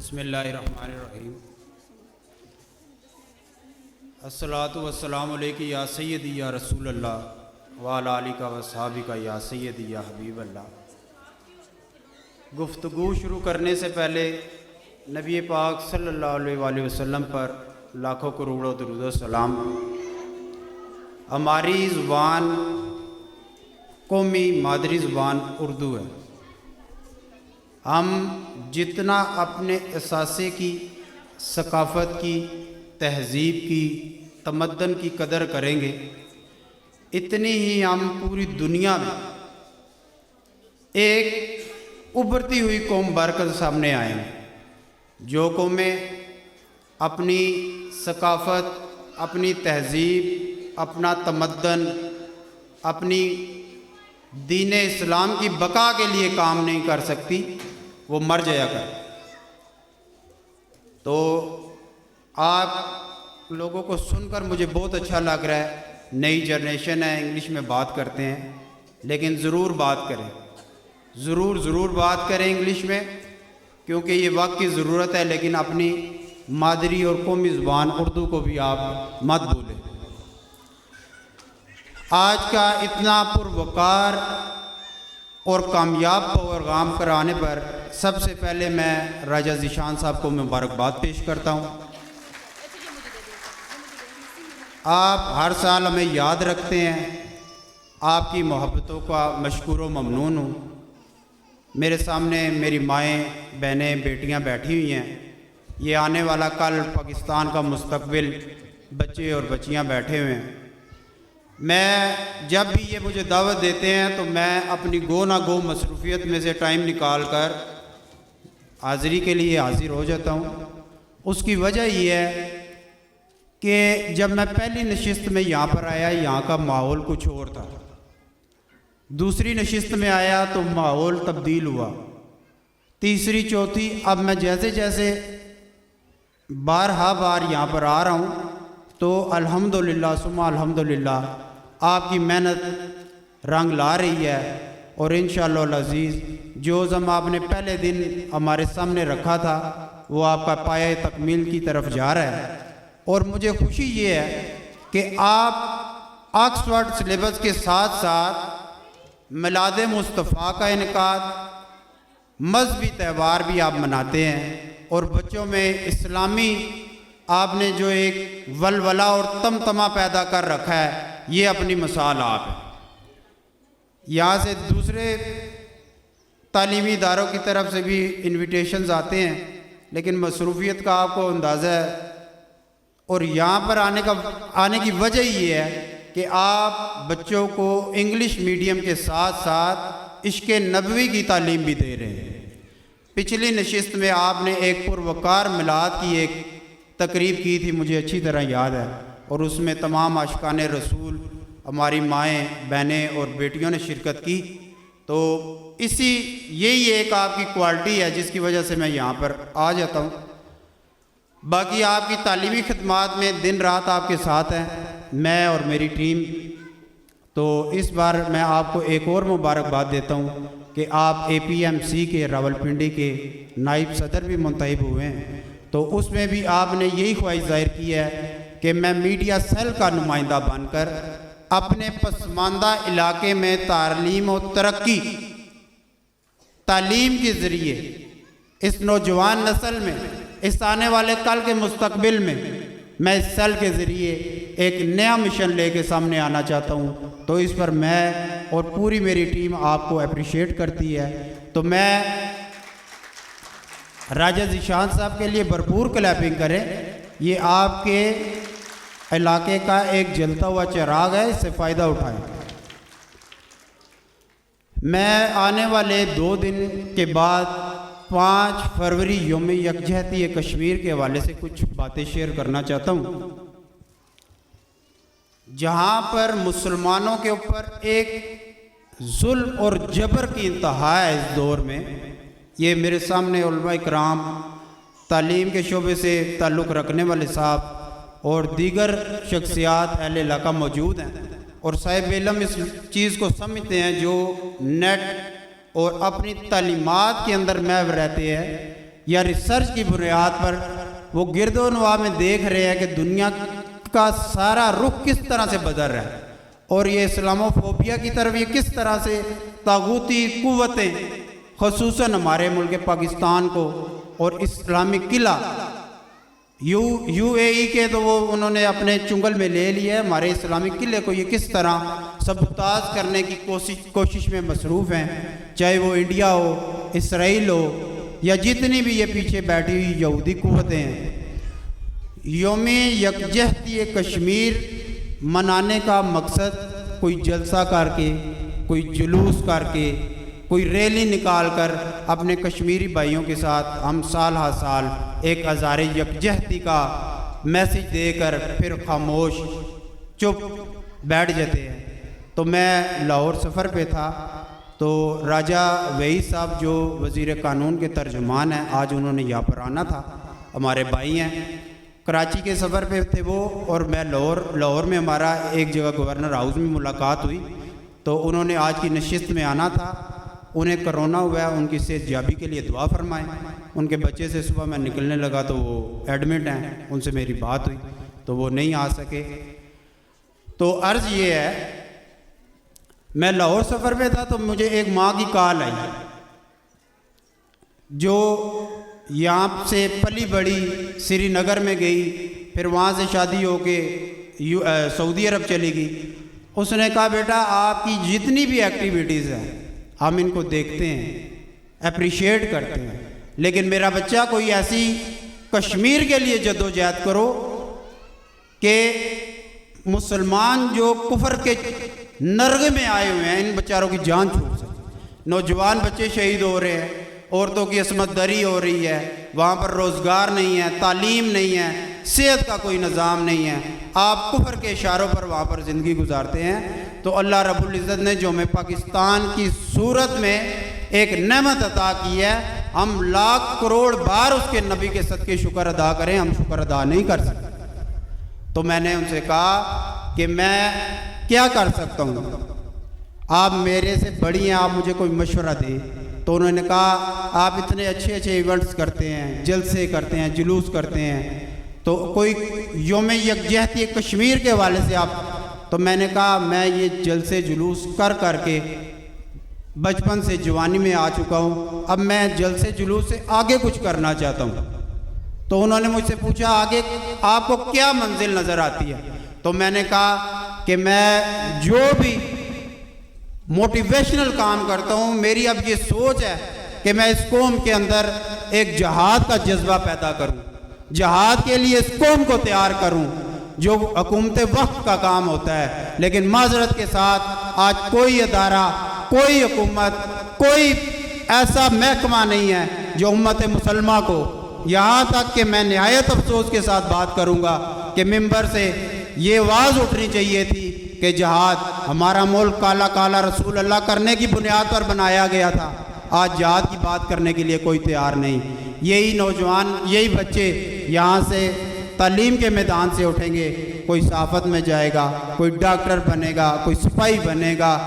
بسم اللہ الرحمن الرحیم الصلاۃ والسلام علیک یا سیدی یا رسول اللہ وعلی آلک و اصحابک یا سیدی یا حبیب اللہ۔ گفتگو شروع کرنے سے پہلے نبی پاک صلی اللہ علیہ وآلہ وسلم پر لاکھوں کروڑوں درود و سلام۔ ہماری زبان قومی مادری زبان اردو ہے۔ ہم جتنا اپنے اثاثے کی، ثقافت کی، تہذیب کی، تمدن کی قدر کریں گے، اتنی ہی ہم پوری دنیا میں ایک ابھرتی ہوئی قوم بن کر سامنے آئیں گے۔ جو قومیں اپنی ثقافت، اپنی تہذیب، اپنا تمدن، اپنی دین اسلام کی بقا کے لیے کام نہیں کر سکتی، وہ مر جایا کر۔ تو آپ لوگوں کو سن کر مجھے بہت اچھا لگ رہا ہے، نئی جنریشن ہے، انگلش میں بات کرتے ہیں، لیکن ضرور بات کریں، ضرور بات کریں انگلش میں، کیونکہ یہ وقت کی ضرورت ہے، لیکن اپنی مادری اور قومی زبان اردو کو بھی آپ مت بھولیں۔ آج کا اتنا پروقار اور کامیاب پروگرام کرانے پر سب سے پہلے میں راجہ ذیشان صاحب کو مبارکباد پیش کرتا ہوں۔ آپ ہر سال ہمیں یاد رکھتے ہیں، آپ کی محبتوں کا مشکور و ممنون ہوں۔ میرے سامنے میری مائیں، بہنیں، بیٹیاں بیٹھی ہوئی ہیں، یہ آنے والا کل پاکستان کا مستقبل بچے اور بچیاں بیٹھے ہوئے ہیں۔ میں جب بھی یہ مجھے دعوت دیتے ہیں تو میں اپنی گو نہ گو مصروفیت میں سے ٹائم نکال کر حاضری کے لیے حاضر ہو جاتا ہوں۔ اس کی وجہ یہ ہے کہ جب میں پہلی نشست میں یہاں پر آیا، یہاں کا ماحول کچھ اور تھا۔ دوسری نشست میں آیا تو ماحول تبدیل ہوا، تیسری، چوتھی، اب میں جیسے جیسے بار یہاں پر آ رہا ہوں تو الحمدللہ ثم الحمدللہ آپ کی محنت رنگ لا رہی ہے، اور انشاءاللہ العزیز جو عزم آپ نے پہلے دن ہمارے سامنے رکھا تھا وہ آپ کا پایہ تکمیل کی طرف جا رہا ہے۔ اور مجھے خوشی یہ ہے کہ آپ آکسفورڈ سلیبس کے ساتھ ساتھ میلاد مصطفیٰ کا انعقاد، مذہبی تہوار بھی آپ مناتے ہیں، اور بچوں میں اسلامی آپ نے جو ایک ولولہ اور تمتمہ پیدا کر رکھا ہے، یہ اپنی مثال آپ ہے۔ یہاں سے دوسرے تعلیمی اداروں کی طرف سے بھی انویٹیشنز آتے ہیں، لیکن مصروفیت کا آپ کو اندازہ ہے، اور یہاں پر آنے کی وجہ یہ ہے کہ آپ بچوں کو انگلش میڈیم کے ساتھ ساتھ عشق نبوی کی تعلیم بھی دے رہے ہیں۔ پچھلی نشست میں آپ نے ایک پروقار میلاد کی ایک تقریب کی تھی، مجھے اچھی طرح یاد ہے، اور اس میں تمام عاشقان رسول، ہماری مائیں، بہنیں اور بیٹیوں نے شرکت کی۔ تو یہی ایک آپ کی کوالٹی ہے جس کی وجہ سے میں یہاں پر آ جاتا ہوں۔ باقی آپ کی تعلیمی خدمات میں دن رات آپ کے ساتھ ہیں، میں اور میری ٹیم۔ تو اس بار میں آپ کو ایک اور مبارکباد دیتا ہوں کہ آپ APMC کے راولپنڈی کے نائب صدر بھی منتخب ہوئے ہیں، تو اس میں بھی آپ نے یہی خواہش ظاہر کی ہے کہ میں میڈیا سیل کا نمائندہ بن کر اپنے پسماندہ علاقے میں تعلیم و ترقی، تعلیم کے ذریعے اس نوجوان نسل میں، اس آنے والے کل کے مستقبل میں میں اس سیل کے ذریعے ایک نیا مشن لے کے سامنے آنا چاہتا ہوں۔ تو اس پر میں اور پوری میری ٹیم آپ کو اپریشیٹ کرتی ہے۔ تو میں راجہ ذیشان صاحب کے لیے بھرپور کلیپنگ کریں، یہ آپ کے علاقے کا ایک جلتا ہوا چراغ ہے، اس سے فائدہ اٹھائیں۔ میں آنے والے 2 دن کے بعد 5 فروری یوم یکجہتی کشمیر کے حوالے سے کچھ باتیں شیئر کرنا چاہتا ہوں، جہاں پر مسلمانوں کے اوپر ایک ظلم اور جبر کی انتہا ہے اس دور میں۔ یہ میرے سامنے علماء کرام، تعلیم کے شعبے سے تعلق رکھنے والے صاحب اور دیگر شخصیات اہل علاقہ موجود ہیں، اور صاحب علم اس چیز کو سمجھتے ہیں جو نیٹ اور اپنی تعلیمات کے اندر محو رہتے ہیں یا ریسرچ کی بنیاد پر وہ گرد و نواح میں دیکھ رہے ہیں کہ دنیا کا سارا رخ کس طرح سے بدل رہا ہے، اور یہ اسلاموفوبیا کی طرف یہ کس طرح سے طاغوتی قوتیں خصوصاً ہمارے ملک پاکستان کو اور اسلامک قلعہ یو اے ای کے تو وہ انہوں نے اپنے چنگل میں لے لیا ہے، ہمارے اسلامک قلعے کو یہ کس طرح سبوتاژ کرنے کی کوشش میں مصروف ہیں، چاہے وہ انڈیا ہو، اسرائیل ہو، یا جتنی بھی یہ پیچھے بیٹھی ہوئی یہودی قوتیں ہیں۔ یوم یکجہتی کشمیر منانے کا مقصد کوئی جلسہ کر کے، کوئی جلوس کر کے، کوئی ریلی نکال کر اپنے کشمیری بھائیوں کے ساتھ ہم سال ہر سال ایک ہزار یکجہتی کا میسیج دے کر پھر خاموش چپ بیٹھ جاتے ہیں۔ تو میں لاہور سفر پہ تھا، تو راجہ وحید صاحب جو وزیر قانون کے ترجمان ہیں، آج انہوں نے یہاں پر آنا تھا، ہمارے بھائی ہیں، کراچی کے سفر پہ تھے وہ، اور میں لاہور میں ہمارا ایک جگہ گورنر ہاؤس میں ملاقات ہوئی، تو انہوں نے آج کی نشست میں آنا تھا، انہیں کرونا ہوا ہے، ان کی صحت یابی کے لیے دعا فرمائیں۔ ان کے بچے سے صبح میں نکلنے لگا تو وہ ایڈمٹ ہیں، ان سے میری بات ہوئی تو وہ نہیں آ سکے۔ تو عرض یہ ہے، میں لاہور سفر پہ تھا تو مجھے ایک ماں کی کال آئی جو یہاں سے پلی بڑی سری نگر میں گئی، پھر وہاں سے شادی ہو کے سعودی عرب چلی گئی۔ اس نے کہا بیٹا آپ کی جتنی بھی ایکٹیویٹیز ہیں ہم ان کو دیکھتے ہیں، اپریشیٹ کرتے ہیں، لیکن میرا بچہ کوئی ایسی کشمیر کے لیے جدوجہد کرو کہ مسلمان جو کفر کے نرغے میں آئے ہوئے ہیں ان بیچاروں کی جان چھوٹ سکے۔ نوجوان بچے شہید ہو رہے ہیں، عورتوں کی عصمت دری ہو رہی ہے، وہاں پر روزگار نہیں ہے، تعلیم نہیں ہے، صحت کا کوئی نظام نہیں ہے، آپ کفر کے اشاروں پر وہاں پر زندگی گزارتے ہیں۔ تو اللہ رب العزت نے جو ہمیں پاکستان کی صورت میں ایک نعمت عطا کی ہے، ہم لاکھ کروڑ بار اس کے نبی کے صدقے شکر ادا کریں، ہم شکر ادا نہیں کر سکتے۔ تو میں نے ان سے کہا کہ میں کیا کر سکتا ہوں، آپ میرے سے بڑی ہیں، آپ مجھے کوئی مشورہ دیں۔ تو انہوں نے کہا آپ اتنے اچھے ایونٹس کرتے ہیں، جلسے کرتے ہیں، جلوس کرتے ہیں، تو کوئی یوم یکجہتی کشمیر کے حوالے سے آپ۔ تو میں نے کہا میں یہ جلسے جلوس کر کے بچپن سے جوانی میں آ چکا ہوں، اب میں جلسے جلوس سے آگے کچھ کرنا چاہتا ہوں۔ تو انہوں نے مجھ سے پوچھا آگے آپ کو کیا منزل نظر آتی ہے؟ تو میں نے کہا کہ میں جو بھی موٹیویشنل کام کرتا ہوں، میری اب یہ سوچ ہے کہ میں اس قوم کے اندر ایک جہاد کا جذبہ پیدا کروں، جہاد کے لیے اس قوم کو تیار کروں، جو حکومت وقت کا کام ہوتا ہے۔ لیکن معذرت کے ساتھ آج کوئی ادارہ، کوئی حکومت، کوئی ایسا محکمہ نہیں ہے جو امت مسلمہ کو، یہاں تک کہ میں نہایت افسوس کے ساتھ بات کروں گا کہ ممبر سے یہ آواز اٹھنی چاہیے تھی کہ جہاد، ہمارا ملک کالا کالا رسول اللہ کرنے کی بنیاد پر بنایا گیا تھا، آج جہاد کی بات کرنے کے لیے کوئی تیار نہیں۔ یہی نوجوان، یہی بچے یہاں سے تعلیم کے میدان سے اٹھیں گے، کوئی صحافت میں جائے گا، کوئی ڈاکٹر بنے گا، کوئی سپاہی بنے گا،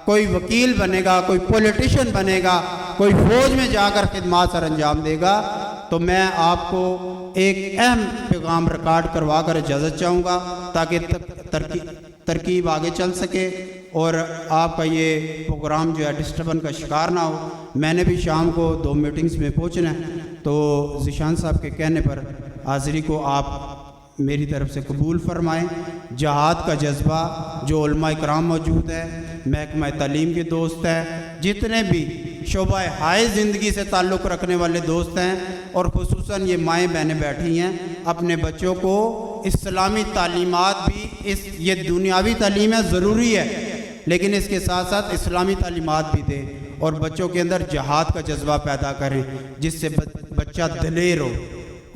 کوئی وکیل بنے گا، کوئی پولیٹیشین بنے گا، کوئی فوج میں جا کر خدمات سر انجام دے گا۔ تو میں آپ کو ایک اہم پیغام ریکارڈ کروا کر اجازت چاہوں گا تاکہ ترکیب آگے چل سکے اور آپ کا یہ پروگرام جو ہے ڈسٹربن کا شکار نہ ہو۔ میں نے بھی شام کو 2 میٹنگز میں پہنچنا ہے، تو ذیشان صاحب کے کہنے پر حاضری کو آپ میری طرف سے قبول فرمائیں۔ جہاد کا جذبہ جو علماء کرام موجود ہے، محکمہ تعلیم کے دوست ہیں، جتنے بھی شعبہ ہائے زندگی سے تعلق رکھنے والے دوست ہیں، اور خصوصاً یہ مائیں بہنیں بیٹھی ہیں، اپنے بچوں کو اسلامی تعلیمات بھی، یہ دنیاوی تعلیمیں ضروری ہے لیکن اس کے ساتھ ساتھ اسلامی تعلیمات بھی دیں اور بچوں کے اندر جہاد کا جذبہ پیدا کریں، جس سے بچہ دلیر ہو،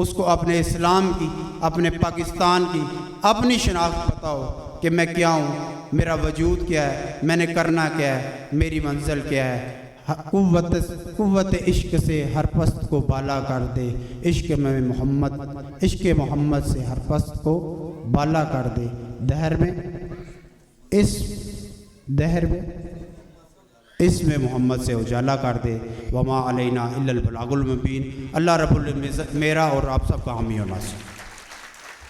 اس کو اپنے اسلام کی، اپنے پاکستان کی اپنی شناخت پتہ ہو کہ میں کیا ہوں، میرا وجود کیا ہے، میں نے کرنا کیا ہے، میری منزل کیا ہے۔ قوت عشق سے ہر پست کو بالا کر دے، عشق محمد سے ہر پست کو بالا کر دے۔ دہر میں اس دہر میں اسم محمد سے اجالا کر دے۔ وما علینا الا البلاغ المبین۔ اللہ رب العزت میرا اور آپ سب کا حامی و ناصر۔